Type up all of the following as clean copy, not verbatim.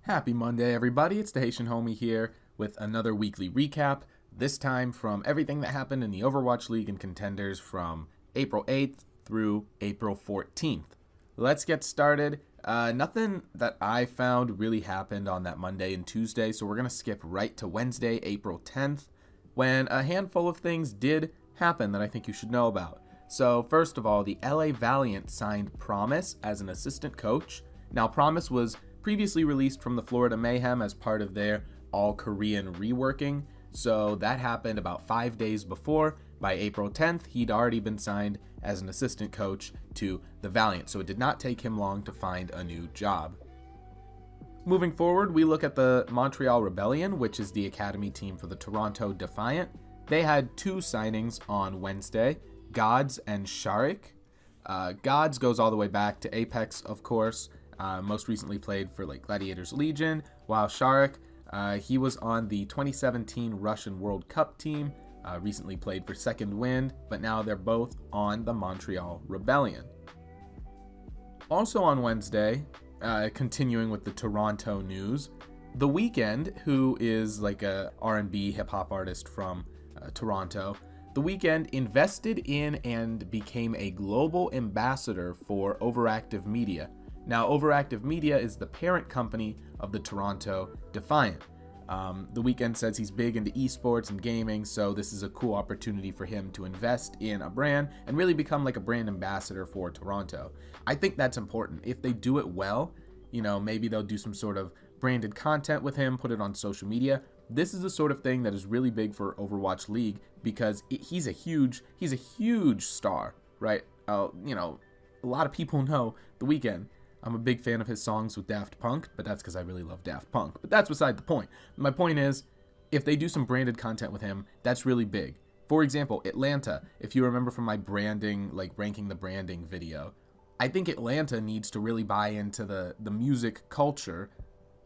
Happy Monday, everybody. It's the Haitian Homie here with another weekly recap, this time from everything that happened in the Overwatch League and Contenders from April 8th through April 14th. Let's get started. Nothing that I found really happened on that Monday and Tuesday, so we're going to skip right to Wednesday, April 10th, when a handful of things did happen that I think you should know about. So first of all, the LA Valiant signed Promise as an assistant coach. Now, Promise was previously released from the Florida Mayhem as part of their all-Korean reworking, so that happened about 5 days before. By April 10th, he'd already been signed as an assistant coach to the Valiant, so it did not take him long to find a new job. Moving forward, we look at the Montreal Rebellion, which is the academy team for the Toronto Defiant. They had two signings on Wednesday, Gods and Sharik. Gods goes all the way back to Apex, of course. Most recently played for Gladiators Legion, while Sharik, he was on the 2017 Russian World Cup team, recently played for Second Wind, but now they're both on the Montreal Rebellion. Also on Wednesday, continuing with the Toronto news, the Weeknd, who is like a R&B hip-hop artist from Toronto, the Weeknd invested in and became a global ambassador for Overactive Media. Now, Overactive Media is the parent company of the Toronto Defiant. The Weeknd says he's big into esports and gaming, so this is a cool opportunity for him to invest in a brand and really become like a brand ambassador for Toronto. I think that's important. If they do it well, maybe they'll do some sort of branded content with him, put it on social media. This is the sort of thing that is really big for Overwatch League because he's a huge star, right? A lot of people know the Weeknd. I'm a big fan of his songs with Daft Punk, but that's because I really love Daft Punk. But that's beside the point. My point is, if they do some branded content with him, that's really big. For example, Atlanta, if you remember from my branding, ranking the branding video, I think Atlanta needs to really buy into the music culture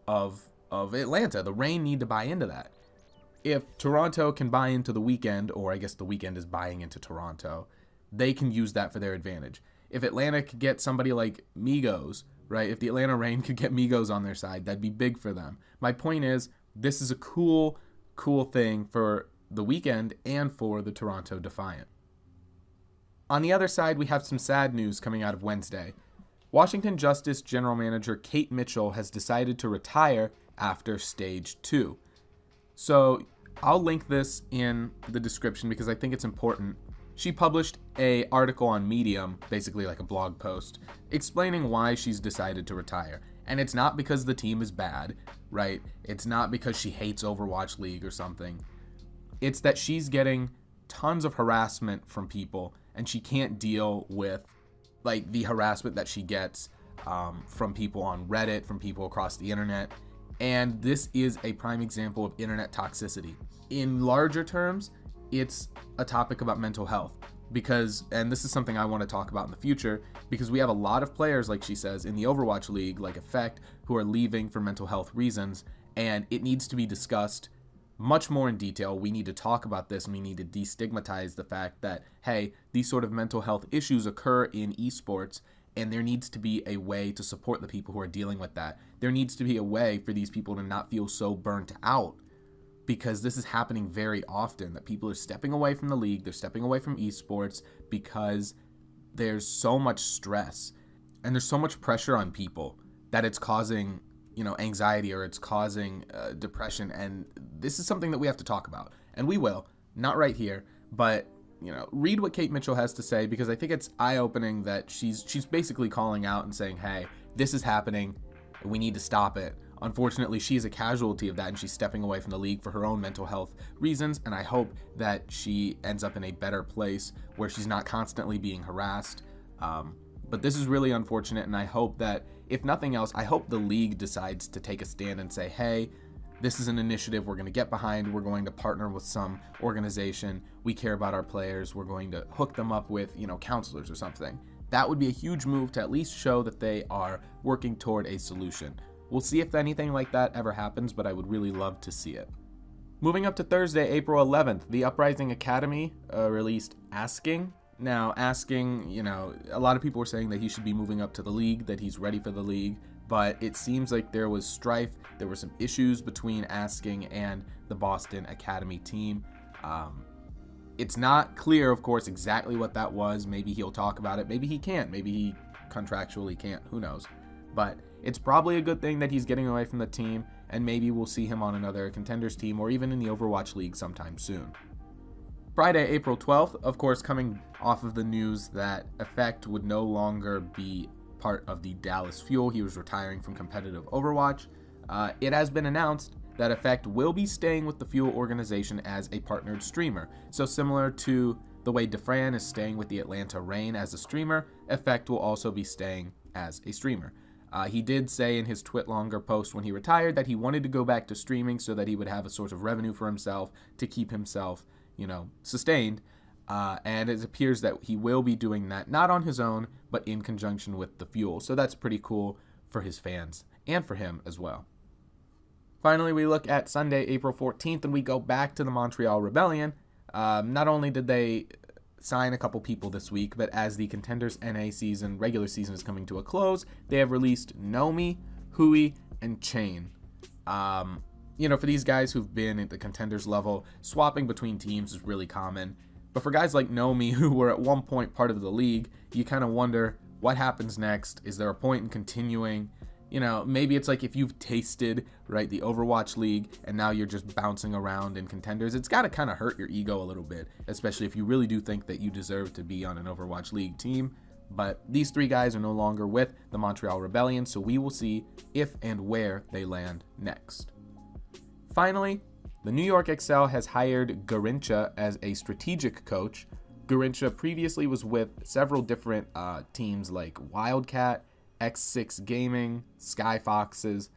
of Atlanta. The Reign need to buy into that. If Toronto can buy into the Weeknd, or I guess the Weeknd is buying into Toronto, they can use that for their advantage. If Atlanta could get somebody like Migos, right? If the Atlanta Reign could get Migos on their side, that'd be big for them. My point is, this is a cool thing for the Weeknd and for the Toronto Defiant. On the other side, we have some sad news coming out of Wednesday. Washington Justice General Manager Kate Mitchell has decided to retire after Stage 2. So I'll link this in the description because I think it's important. She published an article on Medium, basically like a blog post, explaining why she's decided to retire. And it's not because the team is bad, right? It's not because she hates Overwatch League or something. It's that she's getting tons of harassment from people, and she can't deal with the harassment that she gets from people on Reddit, from people across the internet. And this is a prime example of internet toxicity. In larger terms, it's a topic about mental health and this is something I want to talk about in the future, because we have a lot of players, like she says, in the Overwatch League, like Effect, who are leaving for mental health reasons, and it needs to be discussed much more in detail. We need to talk about this, and we need to destigmatize the fact that, hey, these sort of mental health issues occur in esports, and there needs to be a way to support the people who are dealing with that. There needs to be a way for these people to not feel so burnt out, because this is happening very often, that people are stepping away from the league, they're stepping away from esports because there's so much stress and there's so much pressure on people that it's causing, anxiety, or it's causing depression. And this is something that we have to talk about, and we will, not right here, but read what Kate Mitchell has to say, because I think it's eye-opening that she's basically calling out and saying, hey, this is happening, we need to stop it. Unfortunately, she is a casualty of that, and she's stepping away from the league for her own mental health reasons, and I hope that she ends up in a better place where she's not constantly being harassed. But this is really unfortunate, and I hope that, if nothing else, I hope the league decides to take a stand and say, hey, this is an initiative we're going to get behind. We're going to partner with some organization. We care about our players. We're going to hook them up with, counselors or something. That would be a huge move to at least show that they are working toward a solution. We'll see if anything like that ever happens, but I would really love to see it. Moving up to Thursday, April 11th, the Uprising Academy released Asking. Now, Asking, a lot of people were saying that he should be moving up to the league, that he's ready for the league, but it seems like there was strife. There were some issues between Asking and the Boston Academy team. It's not clear, of course, exactly what that was. Maybe he'll talk about it. Maybe he can't. Maybe he contractually can't. Who knows? But it's probably a good thing that he's getting away from the team, and maybe we'll see him on another Contenders team or even in the Overwatch League sometime soon. Friday, April 12th, of course, coming off of the news that Effect would no longer be part of the Dallas Fuel. He was retiring from competitive Overwatch. It has been announced that Effect will be staying with the Fuel organization as a partnered streamer. So similar to the way Defiant is staying with the Atlanta Reign as a streamer, Effect will also be staying as a streamer. He did say in his TwitLonger post when he retired that he wanted to go back to streaming so that he would have a source of revenue for himself to keep himself, sustained. And it appears that he will be doing that, not on his own, but in conjunction with the Fuel. So that's pretty cool for his fans and for him as well. Finally, we look at Sunday, April 14th, and we go back to the Montreal Rebellion. Not only did they sign a couple people this week, but as the Contenders NA season, regular season, is coming to a close, they have released Nomi, Hui, and Chain. For these guys who've been at the Contenders level, swapping between teams is really common. But for guys like Nomi, who were at one point part of the league, you kind of wonder what happens next. Is there a point in continuing? Maybe it's like if you've tasted, right, the Overwatch League and now you're just bouncing around in Contenders, it's got to kind of hurt your ego a little bit, especially if you really do think that you deserve to be on an Overwatch League team. But these three guys are no longer with the Montreal Rebellion, so we will see if and where they land next. Finally, the New York XL has hired Garincha as a strategic coach. Garincha previously was with several different teams like Wildcat, X6 Gaming, Sky Foxes,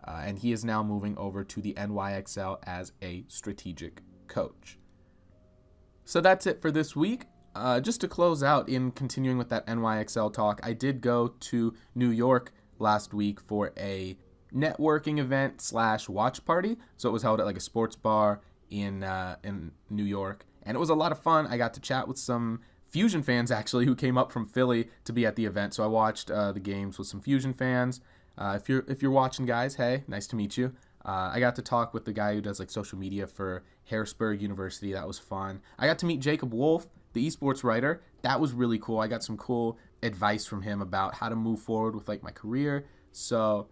and he is now moving over to the NYXL as a strategic coach. So that's it for this week. Just to close out, in continuing with that NYXL talk, I did go to New York last week for a networking event / watch party. So it was held at like a sports bar in New York, and it was a lot of fun. I got to chat with some Fusion fans actually who came up from Philly to be at the event. So I watched the games with some Fusion fans. If you're watching, guys, hey, nice to meet you. I got to talk with the guy who does like social media for Harrisburg University. That was fun. I got to meet Jacob Wolf, the esports writer. That was really cool. I got some cool advice from him about how to move forward with like my career. So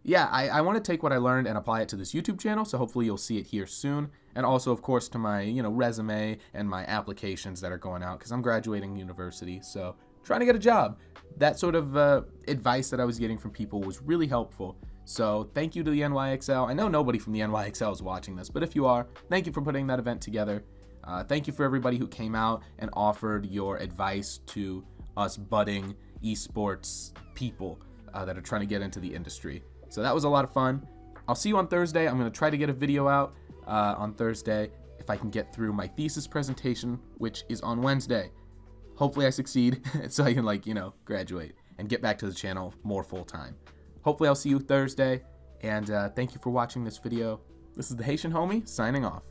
yeah, I want to take what I learned and apply it to this YouTube channel, so hopefully you'll see it here soon. And also, of course, to my, resume and my applications that are going out, because I'm graduating university, so trying to get a job. That sort of advice that I was getting from people was really helpful. So thank you to the NYXL. I know nobody from the NYXL is watching this, but if you are, thank you for putting that event together. Thank you for everybody who came out and offered your advice to us budding esports people that are trying to get into the industry. So that was a lot of fun. I'll see you on Thursday. I'm going to try to get a video out on Thursday if I can get through my thesis presentation, which is on Wednesday. Hopefully I succeed so I can graduate and get back to the channel more full time. Hopefully I'll see you Thursday, and thank you for watching this video. This is the Haitian Homie signing off.